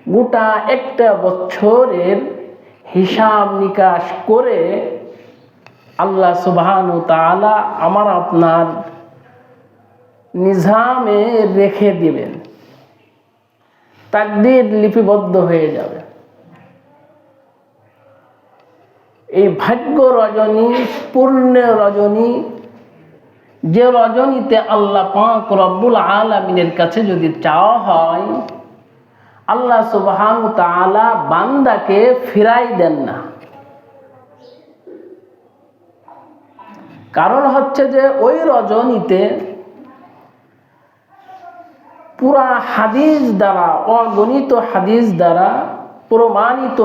গোটা একটা বছরের হিসাব নিকাশ করে আল্লাহ সুবহানাহু ওয়া তাআলা আমার আপনার নিজামে রেখে দিবেন, তাকদীর লিপিবদ্ধ হয়ে যাবে। এই ভাগ্য রজনী, পূর্ণ রজনী, যে রজনীতে আল্লাহ পাক রব্বুল আলামিনের কাছে যদি চাওয়া হয়, আল্লাহ সুবহানাহু ওয়া তাআলা বান্দাকে ফিরাই দেন না। কারণ হচ্ছে যে ওই রজনীতে পুরা হাদিস দ্বারা, অগণিত হাদিস দ্বারা প্রমাণিত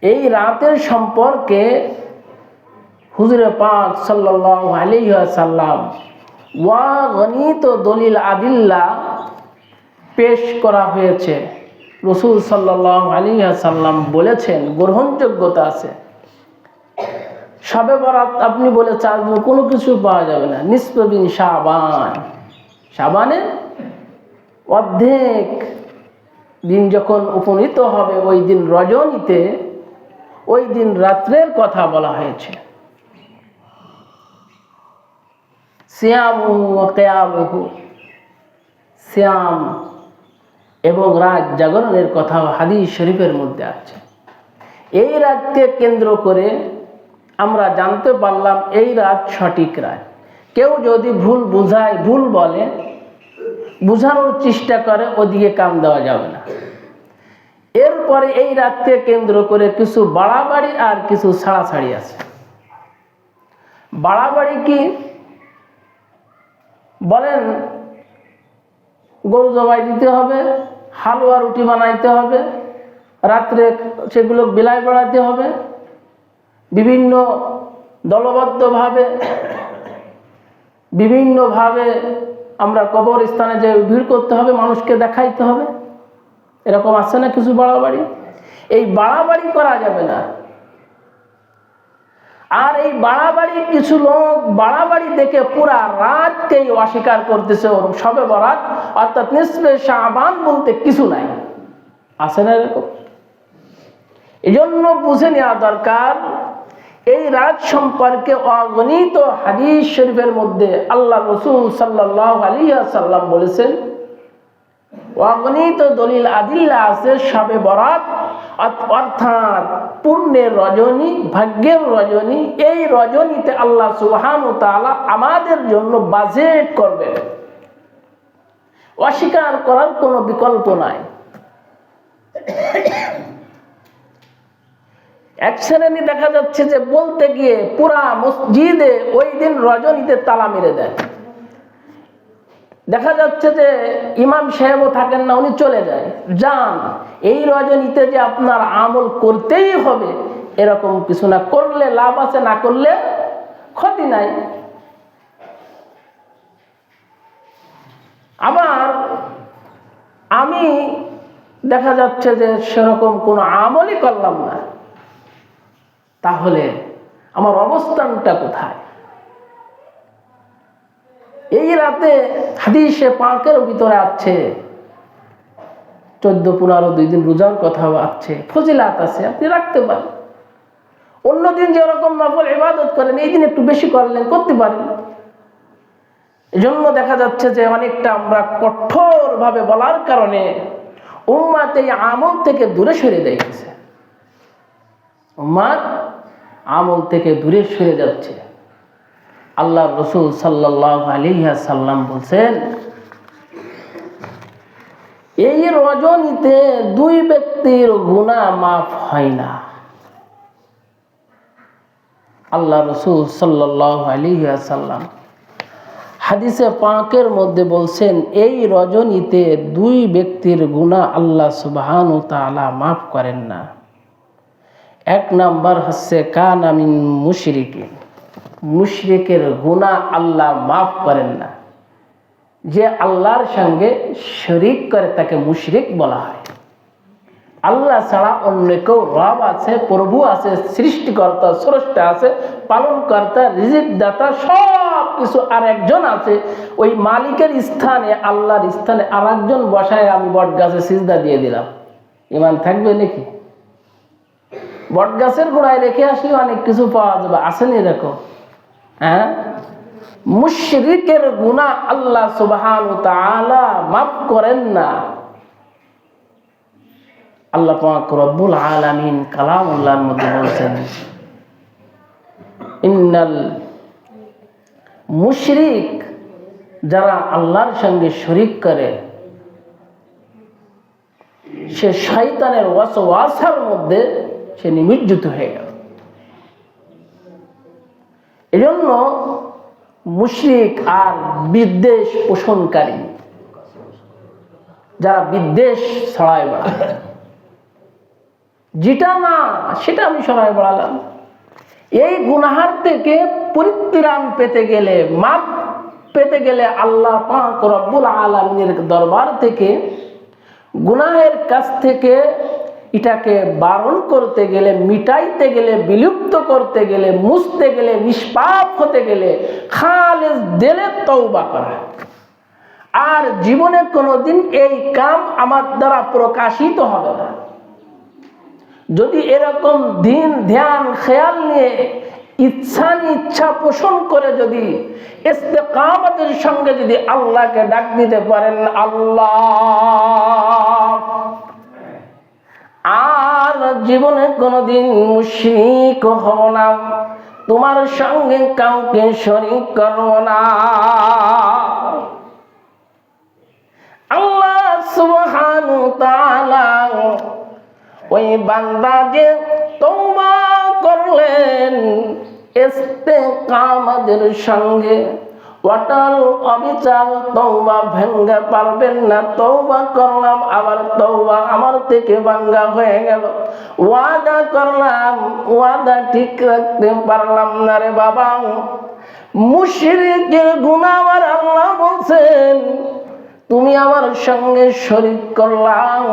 এই রাতের সম্পর্কে হুজুরে পাক সাল্লাল্লাহু আলাইহি ওয়াসাল্লাম অগণিত দলিল আদিল্লা পেশ করা হয়েছে। রাসূল সাল্লাল্লাহু আলাইহি ওয়াসাল্লাম বলেছেন, গ্রহণযোগ্যতা আছে। শবে বরাত আপনি বলে 4 দিন কোনো কিছু পাওয়া যাবে না। নিসফে বিন শাবান, শাবানের অর্ধেক দিন যখন উপনীত হবে, ওই দিন রজনীতে, ওই দিন রাত্রের কথা বলা হয়েছে। সিয়ামুহু ওয়া কিয়ামুহু, সিয়াম এবং রাত জাগরণের কথা হাদিস শরীফের মধ্যে আছে। এই রাতকে কেন্দ্র করে আমরা জানতে পারলাম এই রাত সঠিক রাত। কেউ যদি ভুল বুঝায়, ভুল বলে, বুঝানোর চেষ্টা করে, ওদিকে কান দেওয়া যাবে না। এরপরে এই রাতকে কেন্দ্র করে কিছু বাড়াবাড়ি আর কিছু ছাড়াছাড়ি আছে। বাড়াবাড়ি কি বলেন? গরু জবাই দিতে হবে, হালুয়া রুটি বানাইতে হবে, রাত্রে সেগুলো বিলায় বেড়াতে হবে, বিভিন্ন বিভিন্নভাবে আমরা কবরস্থানে যে ভিড় করতে হবে, মানুষকে দেখাইতে হবে, এরকম আছে না কিছু বাড়াবাড়ি? এই বাড়াবাড়ি করা যাবে না। আর এই বাড়াবাড়ি, কিছু লোক বাড়াবাড়ি দেখে পুরা রাতকেই অস্বীকার করতেছে। শবে বরাত অর্থাৎ নিসফে শাবান বলতে কিছু নাই, আছে না এরকম? এই জন্য বুঝে নেওয়া দরকার, এই রাত সম্পর্কে অগণিত হাদিস শরীফের মধ্যে আল্লাহ রাসূল সাল্লাল্লাহু আলাইহি ওয়াসাল্লাম বলেছেন, অগণিত দলিল আদিল্লা আছে। শবে বরাত অর্থাৎ পুণ্যের রজনী, ভাগ্যের রজনী। এই রজনীতে আল্লাহ সুবহানাহু ওয়া তাআলা আমাদের জন্য বাজেট করবেন, অস্বীকার করার কোনো বিকল্প নাই। এক শ্রেণী দেখা যাচ্ছে যে বলতে গিয়ে পুরা মসজিদে ওই দিন রজনীতে তালা মেরে দেয়। দেখা যাচ্ছে যে ইমাম সাহেবও থাকেন না, উনি চলে যায়, যান, এই রজনীতে যে আপনার আমল করতেই হবে এরকম কিছু না, করলে লাভ আছে, না করলে ক্ষতি নাই। আবার আমি দেখা যাচ্ছে যে সেরকম কোনো আমলই করলাম না, তাহলে আমার অবস্থানটা কোথায়? এই রাতে হাদিসে পাকের ভিতরে আছে 14-15 2 দিন রোজার কথা আছে, ফজিলাত আছে, আপনি রাখতে পারেন। অন্যদিন যেরকম নফল ইবাদত করেন, এই দিন একটু বেশি করলেন, করতে পারেন। এজন্য দেখা যাচ্ছে যে অনেকটা আমরা কঠোরভাবে বলার কারণে উম্মাত এই আমল থেকে দূরে সরে যাচ্ছে, উম্মাত আমল থেকে দূরে সরে যাচ্ছে। আল্লাহ রাসূল সাল্লাল্লাহু আলাইহি ওয়াসাল্লাম বলেন, এই রজনীতে 2 ব্যক্তির গুনাহ মাফ হয় না। আল্লাহ রাসূল সাল্লাল্লাহু আলাইহি ওয়াসাল্লাম হাদিসে পাকের মধ্যে বলছেন, এই রজনীতে 2 ব্যক্তির গুনাহ আল্লাহ সুবহানাহু ওয়া তাআলা মাফ করেন না। 1 নাম্বার হচ্ছে কানা মিন মুশরিকিন, মুশরিকের গুনাহ আল্লাহ মাফ করেন না। যে আল্লাহর সঙ্গে শরীক করে তাকে মুশরিক বলা হয়। আল্লাহ ছাড়া অন্য কেউ রব আছে, প্রভু আছে, সৃষ্টিকর্তা স্রষ্টা আছে, পালনকর্তা, রিজিক দাতা, সব কিছু আর একজন আছে। ওই মালিকের স্থানে, আল্লাহর স্থানে আর একজন বসায় আমি বট গাছে সিজদা দিয়ে দিলাম, ইমান থাকবে নাকি? বট গাছের গোড়ায় রেখে আসলে অনেক কিছু পাওয়া যাবে, আসেন এরকম? হ্যাঁ, মুশরিকের গুনাহ আল্লাহ সুবহানাহু ওয়া তাআলা মাফ করেন না। আল্লাহ পাক রব্বুল আলামিন কালামুল্লাহর মধ্যে বলছেন, ইন্নাল মুশরিক, যারা আল্লাহর সঙ্গে শরীক করে সে শয়তানের ওয়াসওয়াসার মধ্যে সে নিমজ্জিত হয়ে গেল। এজন্য মুশরিক আর বিদ্বেষ পোষণকারী, যারা বিদ্বেষ ছড়ায় বেড়ায়, যেটা না সেটা আমি ছড়ায় বেড়ালাম, এই গুনাহার থেকে পরিত্রাণ পেতে গেলে, মাপ পেতে গেলে আল্লাহ পাক রব্বুল আলামিনের দরবার থেকে, গুনাহের কাছ থেকে এটাকে বারণ করতে গেলে, মিটাইতে গেলে, বিলুপ্ত করতে গেলে, মুছতে গেলে, নিষ্পাপ হতে গেলে খালেস দিলে তওবা করা। আর জীবনে কোনোদিন এই কাম আমার দ্বারা প্রকাশিত হবে না। যদি এরকম দিন ধ্যান খেয়াল নিয়ে ইচ্ছা পোষণ করে যদি ইস্তেকামতের সঙ্গে যদি আল্লাহকে ডাক দিতে পারেন, আল্লাহ, আর জীবনে কোনোদিন মুশরিক হব না, তোমার সঙ্গে কাউকে শরীক করব না। আল্লাহ সুবহানাহু ওয়া তাআলা ওই বান্দা যে তওবা করলেন ইস্তেকামতের সঙ্গে, অটল অবিচল তওবা ভেঙ্গে পারবেন না। তওবা করলাম, আবার তওবা আমার থেকে ভাঙ্গা হয়ে গেল। ওয়াদা করলাম, ওয়াদা ঠিক রাখতে পারলাম না রে বাবা। মুশরিকের গুনাহ আমার আল্লাহ বলছেন, তুমি আমার সঙ্গে শরীক করলাম,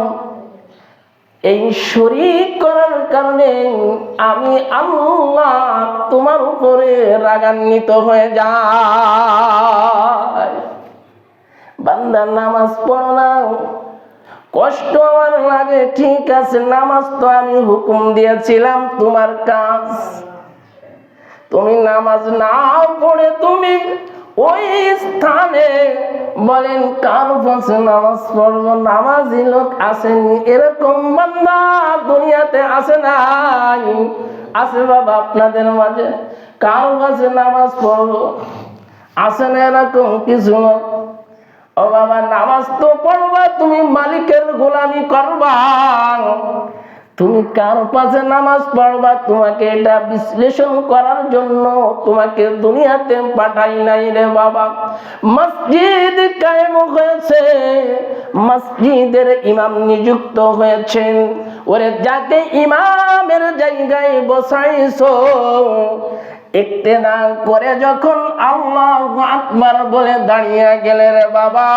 এই শরীক করার কারণে আমি আল্লাহ তোমার উপরে রাগান্বিত হয়ে যাই। বান্দা নামাজ পড়ো না, কষ্ট আমার লাগে, ঠিক আছে, নামাজ তো আমি হুকুম দিয়েছিলাম, তোমার কাজ। তুমি নামাজ না পড়ে তুমি ওই স্থানে বলেন কার পাশে নামাজ পড়বো, নামাজি লোক আসেনি, এরকম বান্দা দুনিয়াতে আসে নাই? আছে বাবা আপনাদের মাঝে? কার পাশে নামাজ পড়বো আসে না এরকম কিছু লোক? ও বাবা, নামাজ তো পড়বা, তুমি মালিকের গোলামি করবা, তুমি কার পাশে নামাজ পড়বা তোমাকে এটা বিশ্লেষণ করার জন্য তোমাকে দুনিয়াতে পাঠাই নাই রে বাবা। মসজিদ কায়েম হয়েছে, মসজিদের ইমাম নিযুক্ত হয়েছেন, ওরে যাকে ইমামের জায়গায় বসাইছো, ইক্তেদা করে যখন আল্লাহু আকবার বলে দাঁড়িয়ে গেলে রে বাবা,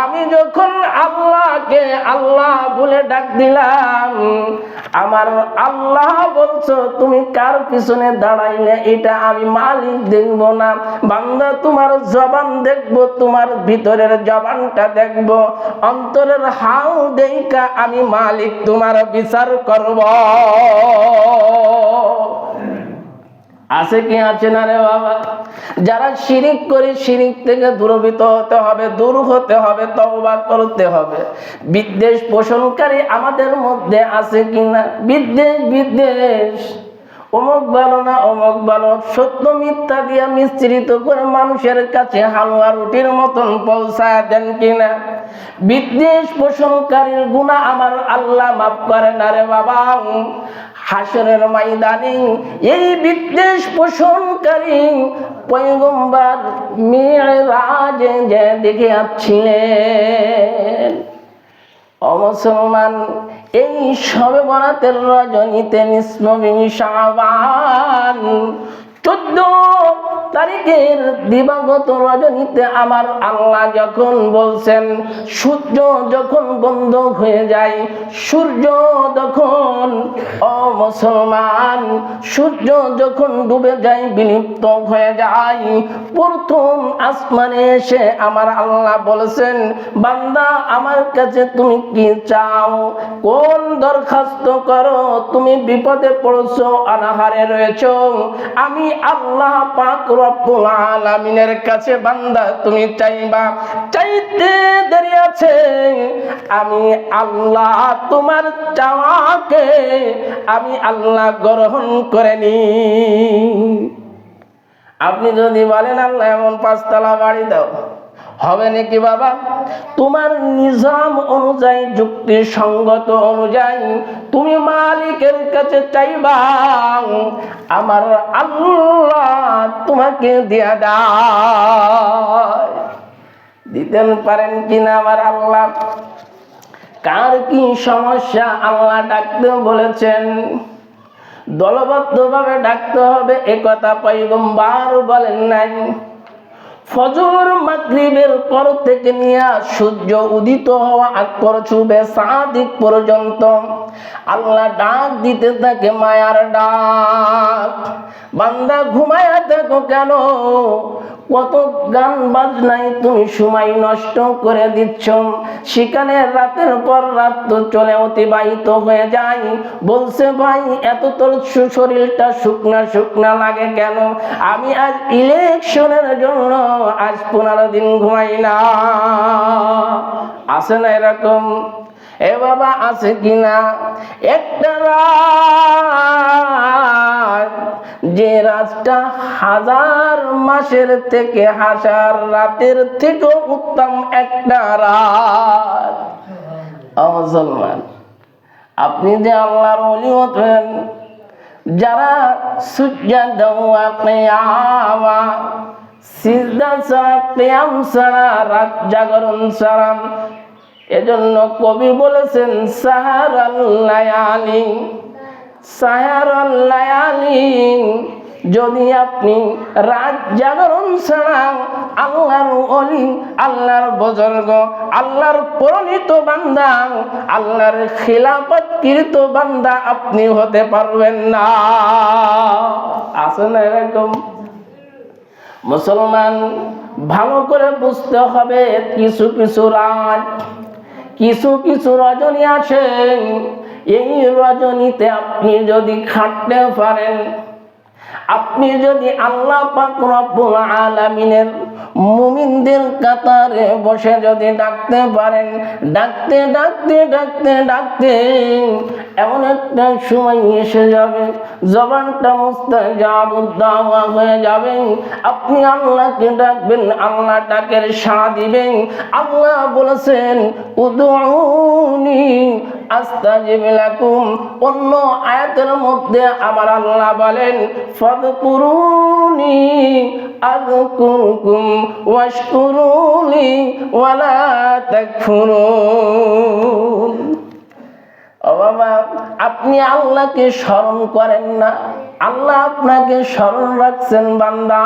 আমি যখন আল্লাহকে আল্লাহ বলে ডাক দিলাম, আমার আল্লাহ বলছো তুমি কার পিছনে দাঁড়াইলে এটা আমি মালিক দেখবো না, বান্দা তোমার জবান দেখবো, তোমার ভিতরের জবানটা দেখবো, অন্তরের হাউ দেখা আমি মালিক তোমার বিচার করব। আছে কি আছে না রে বাবা? যারা শিরিক করে শিরিক থেকে দূরভীত হতে হবে, দূর হতে হবে, তওবা করতে হবে। বিদ্বেষ পোষণকারী আমাদের মধ্যে আছে কিনা? বিদ্বেষ, অমুক ভালো না অমুক ভালো, সত্য মিথ্যা দিয়া মিশ্রিত করে মানুষের কাছে হালুয়া রুটির মতন পৌঁছায় দেন কিনা? বিদ্বেষ পোষণকারীর গুনাহ আমার আল্লাহ মাফ করে না রে বাবা। হাসরের ময়দানে এই বিদ্বেষ পোষণকারী পয়গম্বর মিরাজে যে দেখে আসছিলেন, ও মুসলমান, এই শবে বরাতের রজনীতে নিসফে শাবান 14 তারিখের দিবাগত রজনীতে আমার আল্লাহ যখন বলছেন, সূর্য যখন বন্ধ হয়ে যায়, সূর্য যখন, ও মুসলমান, সূর্য যখন ডুবে যায়, বিলুপ্ত হয়ে যায়, প্রথম আসমানে এসে আমার আল্লাহ বলেছেন, বান্দা আমার কাছে তুমি কি চাও, কোন দরখাস্ত করো, তুমি বিপদে পড়ছো, অনাহারে রয়েছো, আমি আল্লাহ পাক রব্বুল আলামিনের কাছে বান্দা তুমি চাইবা, চাইতে দেরি আছে, আমি আল্লাহ তোমার চাওয়াকে আমি আল্লাহ গ্রহণ করে নি। আপনি যদি বলেন আল্লাহ এমন 5 তলা বাড়ি দাও, হবে নাকি বাবা? তোমার নিজাম অনুযায়ী, যুক্তি সঙ্গত অনুযায়ী তুমি মালিকের কাছে চাইবা, আমার আল্লাহ তোমাকে দিয়া দেয়। দিতেন পারেন কিনা আমার আল্লাহ? কার কি সমস্যা আল্লাহ ডাকতে বলেছেন? দলবদ্ধভাবে ডাকতে হবে এ কথা পয়গম্বর বলেন নাই। ফজর মাগরিবের পর থেকে নিয়ে সূর্য উদিত হওয়া আগ পর্যন্ত সাদিক পর্যন্ত আল্লাহ ডাক দিতে থাকে, মায়ার ডাক। বান্দা ঘুমায়া দেখো কেন? কত গান বাজনায় তুমি সময় নষ্ট করে দিচ্ছ, সেখানে রাতের পর রাত তো চলে অতিবাহিত হয়ে যায়। বলছে ভাই এত তোর শরীরটা শুকনা শুকনা লাগে কেন? আমি আজ ইলেকশনের জন্য আজ 15 দিন ঘুমাই না। আছে না এরকম? এ বাবা আছে কিনা? একটা রাত, যে রাতটা 1000 মাসের থেকে 1000 রাতের থেকেও উত্তম একটা রাত। মুসলমান, আপনি যে আল্লাহর ওলি হতেন, যারা সুজদা ওয়া কিয়ামা, সিজদা ছাড়া, কিয়াম ছাড়া, রাত জাগরণ ছাড়া, এজন্য কবি বলেছেন সাহারাল লায়ালি, সাহারাল লায়ালি। যদি আপনি রাত জাগরণ ছাড়া আল্লাহর ওলি, আল্লাহর বুজুর্গ, আল্লাহর পরিণত বান্দা, আল্লাহর খিলাফতকৃত বান্দা আপনি হতে পারবেন না। আছে না এরকম? মুসলমান, ভালো করে বুঝতে হবে, কিছু কিছু রাত, কিছু কিছু রজনী আছে, এই রজনীতে আপনি যদি খাটতে পারেন, আপনি যদি আল্লাহ পাক রব্বুল আলামিনের মুমিনদের কাতারে বসে যদি ডাকতে পারেন, ডাকতে ডাকতে ডাকতে ডাকতে এমন একটা সময় এসে যাবে, জবানটা মুস্তাজাবুদ দাওয়া হয়ে যাবে। আপনি আল্লাহকে ডাকবেন, আল্লাহ ডাকের সাড়া দিবেন। আল্লাহ বলেছেন উদউনি আস্তাজিব লাকুম। অন্য আয়াতের মধ্যে আমার আল্লাহ বলেন ফাযকুরুনি আযকুরকুম ওয়াশকুরুলি ওয়ালা তাকফুরুন। ও বাবা, আপনি আল্লাহকে স্মরণ করেন না, আল্লাহ আপনাকে স্মরণ রাখছেন বান্দা।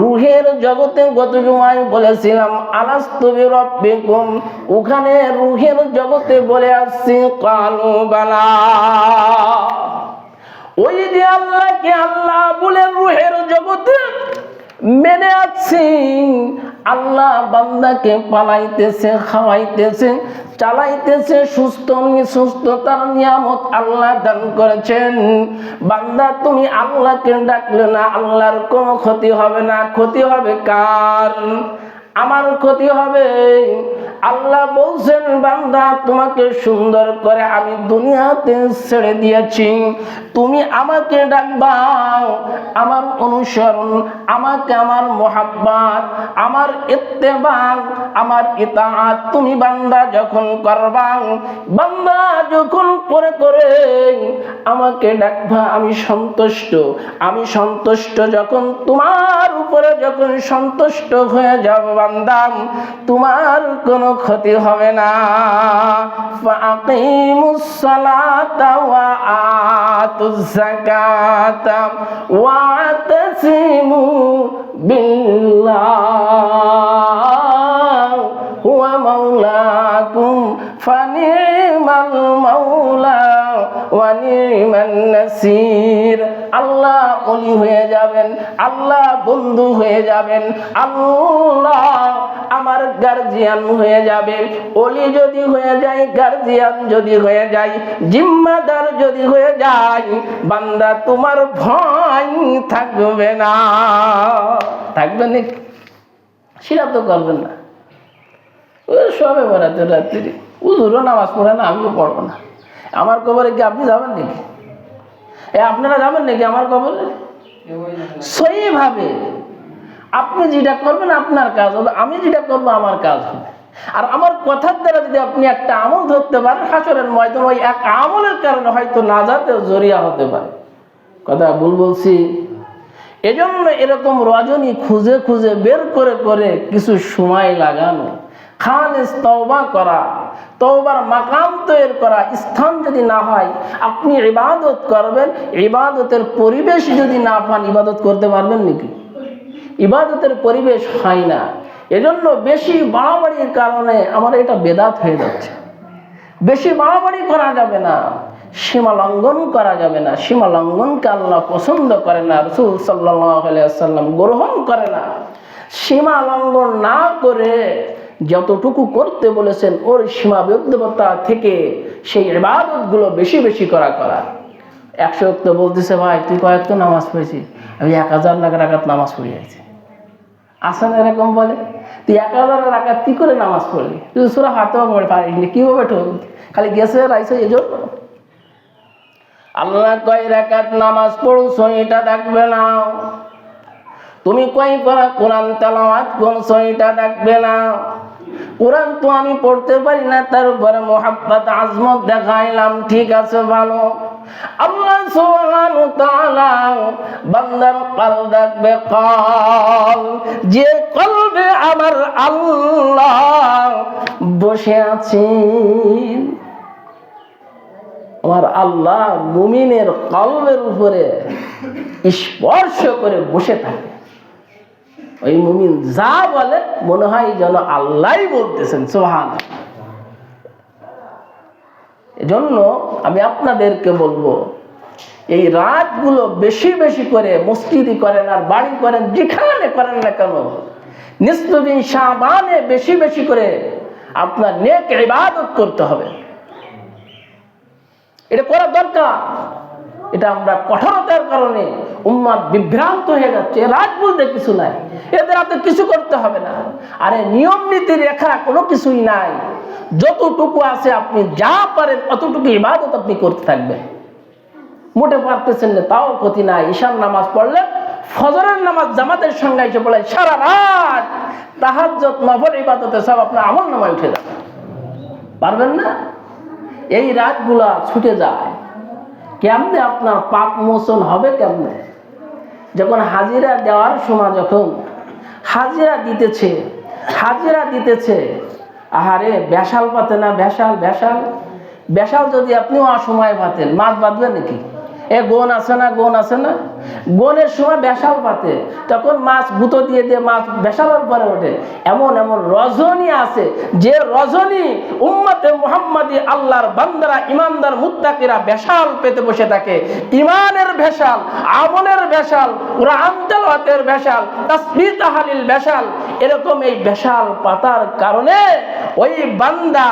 রুহের জগতে গত জুমায় বলেছিলাম আলাস্তু বিরাব্বিকুম, ওখানে রুহের জগতে বলে আসছি কালু বালা। ওই যে আল্লাহকে আল্লাহ বলে রুহের জগতে মেনে আছি, আল্লাহ বান্দাকে পালাইতেছে, খাওয়াইতেছে, চালাইতেছে, সুস্থতার নিয়ামত আল্লাহ দান করেছেন। বান্দা তুমি আল্লাহকে ডাকলে না, আল্লাহর কোনো ক্ষতি হবে না। ক্ষতি হবে কার? আমার ক্ষতি হবে। আল্লাহ বলছেন বান্দা তোমাকে সুন্দর করে আমি দুনিয়াতে ছেড়ে দিয়েছি, তুমি আমাকে ডাকবা, আমার অনুসরণ, আমাকে, আমার মোহাব্বত, আমার ইত্তেবা, আমার ইতাআত তুমি বান্দা যখন করবা, বান্দা যখন করে করে আমাকে ডাকবা, আমি সন্তুষ্ট। আমি সন্তুষ্ট যখন তোমার উপরে যখন সন্তুষ্ট হয়ে যাব বান্দা, তোমার কোনো ক্ষতি হবে না। ফাকিমুস সালাতা ওয়া আতুজ যাকাতা ওয়া তাসিমু বিল্লাহ হুয়া মাওলাকুম ফানিমাল মাওলা ওয়া নিমান নাসির। আল্লাহ ওলি হয়ে যাবেন, আল্লাহ বন্ধু হয়ে যাবেন, আল্লাহ আমার গার্জিয়ান হয়ে যাবে। ওলি যদি হয়ে যায়, গার্জিয়ান যদি হয়ে যায়, জিম্মাদার যদি হয়ে যায়, বান্দা তোমার ভয় থাকবে না। থাকবে না, সেটা তো করবেন না। সবে বেড়াতে রাত্রি হুজুরও নামাজ পড়ে না, আমিও পড়বো না। আমার কবরে কি আপনি যাবেন নাকি? আপনারা যাবেন নাকি আমার কবরে? সহিভাবে আপনি যেটা করবেন আপনার কাজ হবে, আমি যেটা করবো আমার কাজ হবে। আর আমার কথার দ্বারা যদি আপনি একটা আমল ধরতে পারেন, হাসরের ময়দানে ওই এক আমলের কারণে হয়তো নাজাতের জরিয়া হতে পারে। কথা ভুল বলছি? এজন্য এরকম রজনী খুঁজে খুঁজে বের করে করে কিছু সময় লাগানো, খালিস তওবা করা, তওবার মাকাম তৈরি করা। স্থান যদি না হয়, আপনি ইবাদত করবেন, ইবাদতের পরিবেশ যদি না পান, ইবাদত করতে পারবেন নাকি? ইবাদতের পরিবেশ হয় না। এজন্য বেশি বাড়াবাড়ির কারণে আমার এটা বেদাত হয়ে যাচ্ছে। বেশি বাড়াবাড়ি করা যাবে না, সীমা লঙ্ঘন করা যাবে না। সীমা লঙ্ঘনকে আল্লাহ পছন্দ করে না, রাসূল সাল্লাল্লাহু আলাইহি ওয়াসাল্লাম গ্রহণ করে না। সীমা লঙ্ঘন না করে যতটুকু করতে বলেছেন ওর সীমাবদ্ধতা থেকে সেই ইবাদতগুলো বেশি বেশি করা। 100 ওয়াক্ত বলতেছে, ভাই তুই কয়েক তো নামাজ পড়েছি, আমি 1000 রাকাত নামাজ পড়ে যাচ্ছি। আসেন এরকম বলে, তুই 1000 রাকাত কি করে নামাজ পড়লি? তুই সূরা ফাতিহা পড়ে পারিসনি, কিভাবে ঠক? খালি গেছে রাইছে এজন্য। আল্লাহ কয় রাকাত নামাজ পড়ছো এটা দেখবে না, তুমি কয় পারা কোরআন তেলাওয়াত করছো এটা দেখবে না। কোরআন তো আমি পড়তে পারি না, তার উপরে মোহাব্বত আজমত দেখাইলাম, ঠিক আছে ভালো। আল্লাহ সুবহানাহু ওয়া তাআলা বান্দার কলব দেখবে, কলব যে কলবে আমার আল্লাহ বসে আছেন। আমার আল্লাহ মুমিনের কলবের উপরে স্পর্শ করে বসে থাকে। ওই মুমিন যা বলে মনে হয় যেন আল্লাহই বলতেছেন, সুবহানাল্লাহ। এজন্য আমি আপনাদেরকে বলবো, এই রাতগুলো বেশি বেশি করে মসজিদে করেন আর বাড়ি করেন, যেখানে করেন না কেন, নিসফে শাবানে বেশি বেশি করে আপনার নেক ইবাদত করতে হবে। এটা করা দরকার। এটা আমরা কঠোরতার কারণে উম্মাত বিভ্রান্ত হয়ে যাচ্ছে। রাত বলতে কিছু নাই, এদের হাতে কিছু করতে হবে না। আরে নিয়ম নীতি রেখা কোনো কিছুই নাই। যতটুকু আছে আপনি যা পারেন অতটুকু ইবাদত আপনি করতে থাকবেন। মোটে পারতেছেন না তাও ক্ষতি নাই। ঈশার নামাজ পড়লে ফজরের নামাজ জামাতের সঙ্গে এসে পড়ে, সারা রাত তাহাজ্জুদ নফল ইবাদতে সব আপনার আমল নামায় উঠে যাবে। পারবেন না? এই রাতগুলা ছুটে যায়। কেমনে আপনার পাপ মোচন হবে? কেমনে? যখন হাজিরা দেওয়ার সময়, যখন হাজিরা দিতেছে, আহারে বেশাল পাতে না, বেশাল যদি আপনিও অসময় পাতেন, মাছ বাঁধবেন নাকি? গোন আছে না, গোনের সময় বেশাল পাতে, তখন মাছ গুঁতো দিয়ে মাছ বেশালের পরে ওঠে। এমন রজনী আছে, যে রজনী উম্মতে মুহাম্মাদি আল্লাহর বান্দারা, ইমানদার মুত্তাকিরা বেশাল পেতে বসে থাকে। ইমানের বেশাল, আমলের বেশাল, কুরআন তেলাওয়াতের বেশাল, তাসবিহ তাহলিল বেশাল। এরকম এই বেশাল পাতার কারণে ওই বান্দা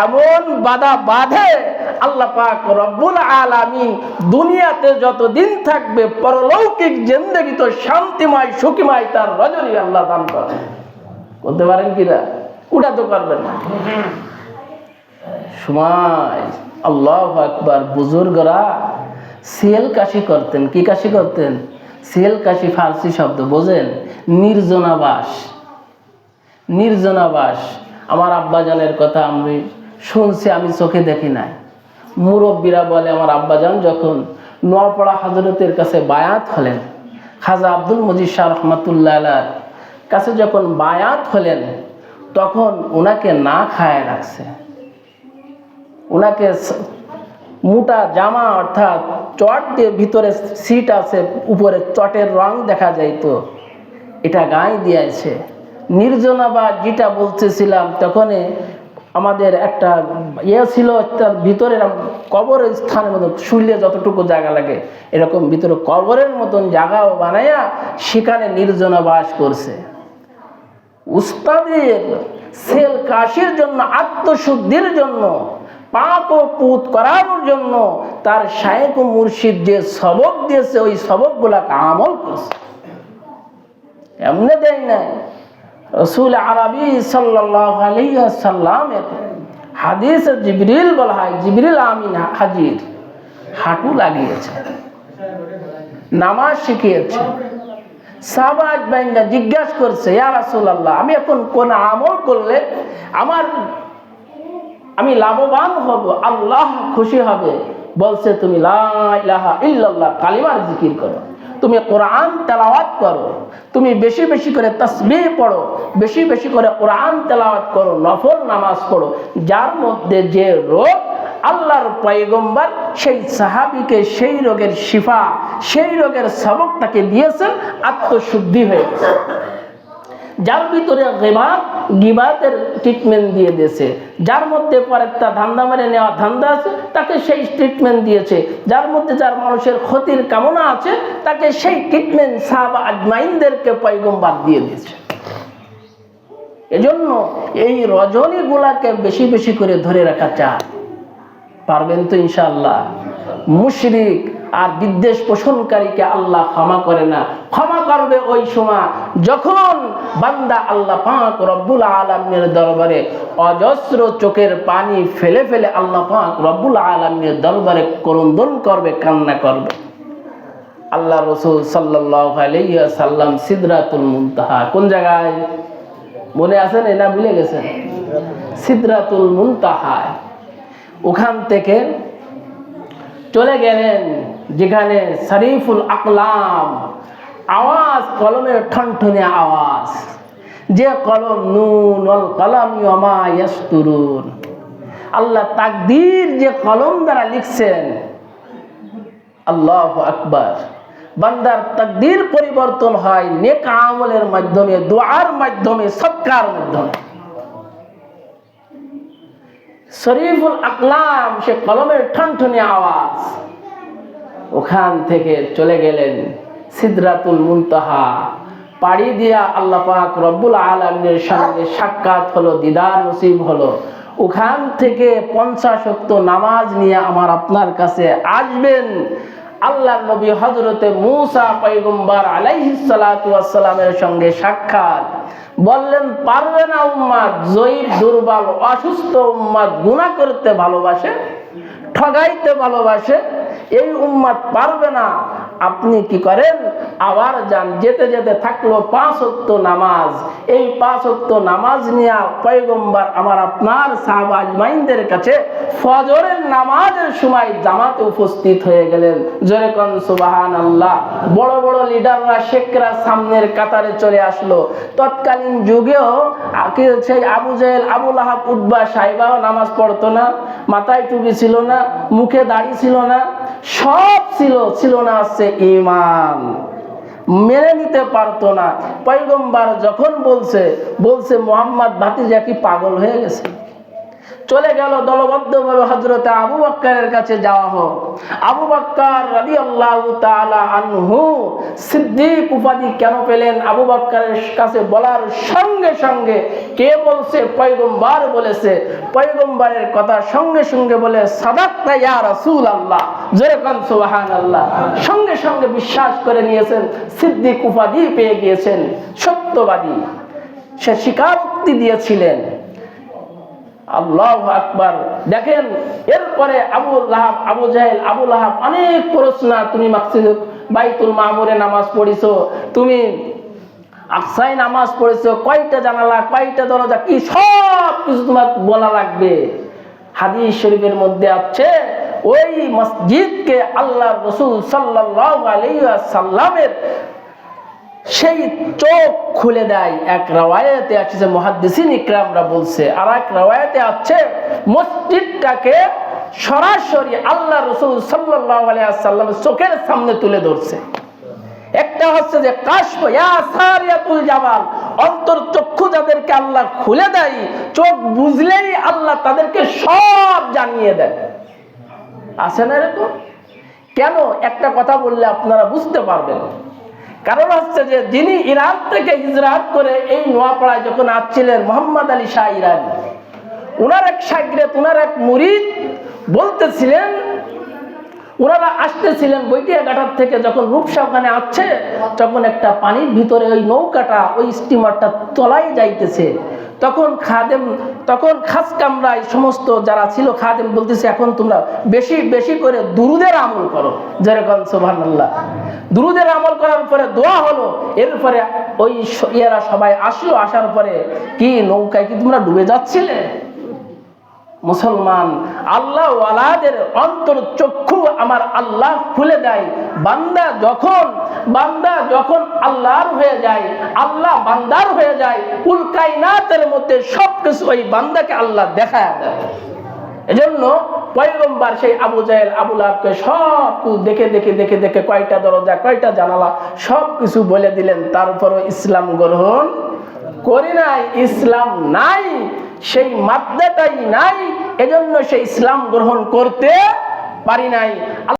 এমন বাধা বাঁধে, আল্লাহ পাক রব্বুল আলামিন দুনিয়াতে যতদিন থাকবে পরলৌকিক জিন্দেগি তো শান্তিময় সুখময় তার রজনী আল্লাহ দান করে। বলতে পারেন কিনা? ওটা তো করবেন না সময়। আল্লাহু আকবার। বুজুর্গরা সেল কাশি করতেন। কি কাশি করতেন? সেল কাশি ফার্সি শব্দ বোঝেন? নির্জনাবাস। আমার আব্বাজানের কথা আমি শুনছি, আমি চোখে দেখি নাই। মুরব্বীরা বলে, আমার আব্বাজান যখন নোয়াপাড়া হযরতের কাছে বায়াত হলেন, খাজা আব্দুল মজিদ শাহ রহমাতুল্লাহ আলাইহির কাছে যখন বায়াত হলেন, তখন ওনাকে না খায় রাখছে, ওনাকে মোটা জামা অর্থাৎ চট দিয়ে, ভিতরে সিট আছে, উপরে চটের রং দেখা যাইতো, এটা গায়ে দিয়েছে। নির্জনা বা যেটা বলতেছিলাম, তখন আমাদের একটা ছিল, তার ভিতরে কবরের স্থানের মতো শুইলে যতটুকু জায়গা লাগে এরকম ভিতরে কবরের মতন জায়গাও বানাইয়া সেখানে নির্জনা বাস করছে। উস্তাদের সেল কাশির জন্য, আত্মশুদ্ধির জন্য, পাপ ও পুত করানোর জন্য তার শায়েখ ও মুর্শিদ যে সবক দিয়েছে ওই সবকগুলাকে আমল করছে, এমনি দেয় নাই। রাসূল আরবি সাল্লাল্লাহু আলাইহি ওয়াসাল্লামের হাদিসে জিবরিল বলা হয়, জিবরিল আমিন হাজির হাঁটু লাগিয়েছে, নামাজ শিখিয়েছে। সাহাবায়ে বাইনরা জিজ্ঞাসা করছে, ইয়া রাসূলুল্লাহ, আমি এখন কোন আমল করলে আমি লাভবান হব, আল্লাহ খুশি হবে? বলছে, তুমি লা ইলাহা ইল্লাল্লাহ কালিমার জিকির করো, তুমি কোরআন তেলাওয়াত করো, তুমি বেশি বেশি করে তাসবিহ পড়ো, বেশি বেশি করে কোরআন তেলাওয়াত করো, নফল নামাজ পড়ো। যার মধ্যে যে রোগ, আল্লাহর পয়গম্বর সেই সাহাবীকে সেই রোগের শিফা, সেই রোগের সবক তাকে দিয়েছেন, আত্মশুদ্ধি হয়ে গেছে। যার ভিতরে গিবাতের ট্রিটমেন্ট দিয়ে দিয়েছে, যার মধ্যে পরেরটা ধান্দা মেরে নেওয়া ধান্দা আছে তাকে সেই ট্রিটমেন্ট দিয়েছে, যার মধ্যে যার মানুষের ক্ষতির কামনা আছে তাকে সেই ট্রিটমেন্ট সাহাবা আজমাইনদেরকে পয়গম্বর দিয়ে দিয়েছে। এজন্য এই রজনীগুলাকে বেশি বেশি করে ধরে রাখা চায়। পারবেন তো ইনশাআল্লাহ? মুশরিক আর বিদ্বেষ পোষণকারীকে আল্লাহ ক্ষমা করে না, ক্ষমা করবে ওই সময় যখন বান্দা আল্লাহ পাক রব্বুল আলামিনের দরবারে অজস্র চোখের পানি ফেলে ফেলে আল্লাহ পাক রব্বুল আলামিনের দরবারে ক্রন্দন করবে, কান্না করবে। আল্লাহ রাসূল সাল্লাল্লাহু আলাইহি ওয়াসাল্লাম সিদরাতুল মুনতাহা, কোন জায়গায় মনে আছে না ভুলে গেছেন? সিদরাতুল মুনতাহা, ওখান থেকে চলে গেলেন যেখানে শরীফুল আকলাম, আওয়াজ কলমের ঠনঠনে আওয়াজ, যে কলম নুন ওয়াল কলম ওয়া ইয়াসতুরুন, আল্লাহ তাকদীর যে কলম দ্বারা লিখছেন। আল্লাহু আকবার। বান্দার তাকদীর পরিবর্তন হয় নেক আমলের মাধ্যমে, দুআর মাধ্যমে, সদকার মাধ্যমে। শরীফুল আকলাম, সে কলমের ঠনঠনে আওয়াজ, ওখান থেকে চলে গেলেন সিদরাতুল মুনতাহা। পাড়ি দিয়া আল্লাহ পাক রব্বুল আলামিনের সঙ্গে সাক্ষাৎ হলো, দিদার নসিব হলো। ওখান থেকে 50 ওয়াক্ত নামাজ নিয়ে আমার আপনার কাছে আসবেন আল্লাহর নবী হযরতে মূসা পয়গম্বর আলাইহিস সালাতু ওয়াস সালামের সঙ্গে সাক্ষাৎ। বললেন, পারবে না উম্মত, জয়ীফ, দুর্বল, অসুস্থ উম্মত গুনাহ করতে ভালোবাসে, ঠগাইতে ভালোবাসে, এই উম্মত পারবে না। আপনি কি করেন, আবার যান। যেতে যেতে থাকলো 5 ওয়াক্ত নামাজ। এই 5 ওয়াক্ত নামাজ নিয়ে পয়গম্বর আমার আপনার সাহাবা আজমাইনদের কাছে ফজরের নামাজের সময় জামাতে উপস্থিত হয়ে গেলেন। জোরে কোন সুবহানাল্লাহ। বড় বড় লিডাররা, শেখরা সামনের কাতারে চলে আসলো। তৎকালীন যুগেও সেই আবু জেহেল, আবু লাহাব, উতবা, সাইবাও নামাজ পড়তো না, মাথায় টুপি ছিল না, মুখে দাড়ি ছিল না, সব ছিল না আছে ঈমান, মেনে নিতে পারতো না। পয়গম্বর যখন বলছে মুহাম্মদ ভাতিজা কি পাগল হয়ে গেছে? চলে গেল দলবদ্ধভাবে হযরতে আবু বকরের কাছে যাওয়া হোক। আবু বকর রাদিয়াল্লাহু তাআলা আনহু সিদ্দিক উপাধি কেন পেলেন? আবু বকরের কাছে বলার সঙ্গে সঙ্গে কে বলছে? পয়গম্বর বলেছে। পয়গম্বরের কথা সঙ্গে সঙ্গে বলে, সাদাক্তা ইয়া রাসূলুল্লাহ, জোরে কোন সুবহানাল্লাহ। সঙ্গে সঙ্গে বিশ্বাস করে নিয়েছেন, সিদ্দিক উপাধি পেয়ে গিয়েছেন, সত্যবাদী। সে স্বীকারোক্তি দিয়েছিলেন। আল্লাহু আকবার। দেখেন, এরপরে আবু লাহাব, আবু জেহেল, আবু লাহাব অনেক প্রশ্ন। তুমি মসজিদ বাইতুল মামুরে নামাজ পড়িছো, তুমি আকসায় নামাজ পড়েছো, কয়টা জানালা, কয়টা দরজা, কি সব কিছু তোমার বলা লাগবে। হাদিস শরীফের মধ্যে আছে, ওই মসজিদকে আল্লাহর রাসূল সাল্লাল্লাহু আলাইহি ওয়াসাল্লামের সেই চোখ খুলে দেয়। এক রাওয়ায়াতে আছে যে মুহাদ্দিসিন ইকরামরা বলছে, আর এক রাওয়ায়াতে আছে মসজিদটাকে সরাসরি আল্লাহ রাসূল সাল্লাল্লাহু আলাইহি ওয়াসাল্লামের চোখের সামনে তুলে ধরছে। একটা হচ্ছে যে কাশফ ইয়া সারিয়াতুল জাবাল, অন্তর চক্ষু যাদেরকে আল্লাহ খুলে দেয়, চোখ বুঝলেই আল্লাহ তাদেরকে সব জানিয়ে দেয়। আছে না এরকম? কেন? একটা কথা বললে আপনারা বুঝতে পারবেন। কারণ হচ্ছে যে যিনি ইরান থেকে হিজরত করে এই নোয়াপাড়ায় যখন আসছিলেন, মোহাম্মদ আলী শাহ ইরানি, উনার এক শাগরেদ, উনার এক মুরিদ বলতেছিলেন, ওনারা আসতেছিলেন বৈটিয়াঘাটার থেকে, যখন রূপসা ওখানে আসছে, তখন একটা পানির ভিতরে ওই নৌকাটা, ওই স্টিমারটা তলায় যাইতেছে। তখন খাদেম, তখন খাস কামরায় সমস্ত যারা ছিল খাদেম বলতেছে, এখন তোমরা বেশি বেশি করে দুরুদের আমল করো, যেরকম সুবহানাল্লাহ। দুরুদের আমল করার পরে দোয়া হলো, এরপরে ওই ইয়ারা সবাই আসলো। আসার পরে কি নৌকায় কি তোমরা ডুবে যাচ্ছিলে? মুসলমান আল্লাহ ওয়ালাদের অন্তর চক্ষু আমার আল্লাহ খুলে দেয়। বান্দা যখন আল্লাহর হয়ে যায়, আল্লাহ বান্দার হয়ে যায়, কুল কায়নাতের মধ্যে সবকিছু ওই বান্দাকে আল্লাহ দেখায় দেয়। এজন্য পয়গম্বর সেই আবু জাহেল আবু লাহাবকে সব দেখে দেখে দেখে দেখে কয়টা দরজা কয়টা জানালা সব কিছু বলে দিলেন, তারপরও ইসলাম গ্রহণ করি নাই। ইসলাম নাই, সেই মাদ্দাটাই নাই, এজন্য সে ইসলাম গ্রহণ করতে পারি নাই।